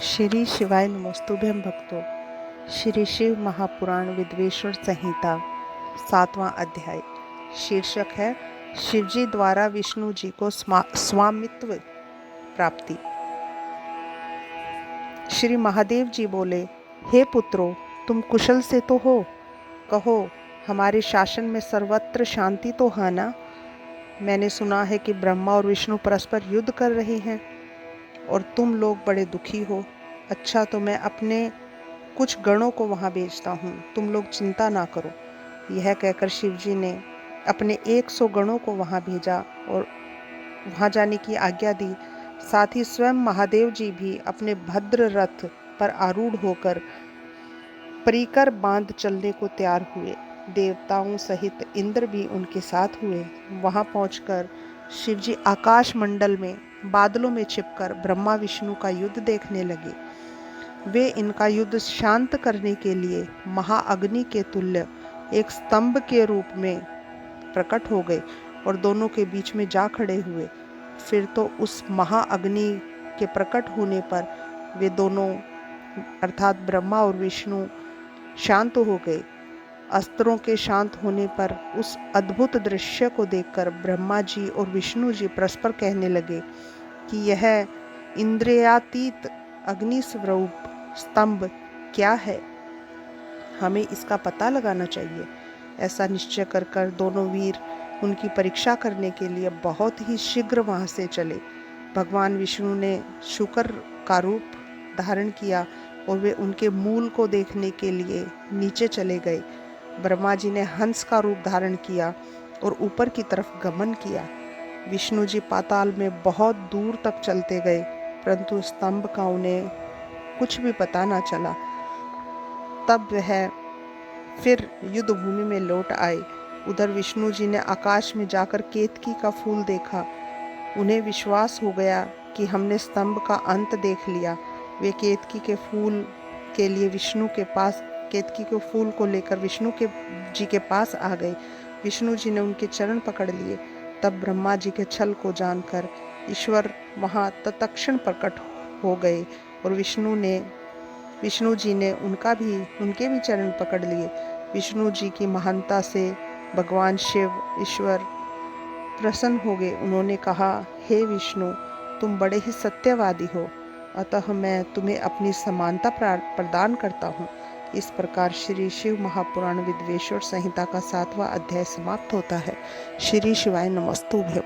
श्री शिवाय नमस्तुभ्यं भक्तों। श्री शिव महापुराण विद्वेश्वर संहिता 7वां अध्याय। शीर्षक है शिवजी द्वारा विष्णु जी को स्वामित्व प्राप्ति। श्री महादेव जी बोले, हे पुत्रों, तुम कुशल से तो हो? कहो, हमारे शासन में सर्वत्र शांति तो है ना? मैंने सुना है कि ब्रह्मा और विष्णु परस्पर युद्ध कर रहे हैं और तुम लोग बड़े दुखी हो। अच्छा, तो मैं अपने कुछ गणों को वहाँ भेजता हूँ, तुम लोग चिंता ना करो। यह कहकर शिवजी ने अपने 100 गणों को वहाँ भेजा और वहाँ जाने की आज्ञा दी। साथ ही स्वयं महादेव जी भी अपने भद्र रथ पर आरूढ़ होकर परिकर बांध चलने को तैयार हुए। देवताओं सहित इंद्र भी उनके साथ हुए। वहाँ पहुंचकर शिवजी आकाश मंडल में बादलों में छिपकर ब्रह्मा विष्णु का युद्ध देखने लगे। वे इनका युद्ध शांत करने के लिए महाअग्नि के तुल्य एक स्तंभ के रूप में प्रकट हो गए और दोनों के बीच में जा खड़े हुए। फिर तो उस महाअग्नि के प्रकट होने पर वे दोनों अर्थात ब्रह्मा और विष्णु शांत हो गए। अस्त्रों के शांत होने पर उस अद्भुत दृश्य को देखकर ब्रह्मा जी और विष्णु जी परस्पर कहने लगे कि यह इंद्रियातीत अग्नि स्वरूप स्तंभ क्या है, हमें इसका पता लगाना चाहिए। ऐसा निश्चय कर दोनों वीर उनकी परीक्षा करने के लिए बहुत ही शीघ्र वहां से चले। भगवान विष्णु ने शुकर का रूप धारण किया और वे उनके मूल को देखने के लिए नीचे चले गए। ब्रह्मा जी ने हंस का रूप धारण किया और ऊपर की तरफ गमन किया। विष्णु जी पाताल में बहुत दूर तक चलते गए, परंतु स्तंभ का उन्हें कुछ भी पता ना चला। तब वह फिर युद्ध भूमि में लौट आए। उधर विष्णु जी ने आकाश में जाकर केतकी का फूल देखा। उन्हें विश्वास हो गया कि हमने स्तंभ का अंत देख लिया। वे केतकी के फूल के लिए विष्णु के पास केतकी के फूल को लेकर विष्णु जी के पास आ गए। विष्णु जी ने उनके चरण पकड़ लिए। तब ब्रह्मा जी के छल को जानकर ईश्वर वहाँ तत्क्षण प्रकट हो गए और विष्णु जी ने उनके भी चरण पकड़ लिए। विष्णु जी की महानता से भगवान शिव ईश्वर प्रसन्न हो गए। उन्होंने कहा, हे विष्णु, तुम बड़े ही सत्यवादी हो, अतः मैं तुम्हें अपनी समानता प्रदान करता हूँ। इस प्रकार श्री शिव महापुराण विद्वेश्वर संहिता का 7वां अध्याय समाप्त होता है। श्री शिवाय नमस्तुभ्यं।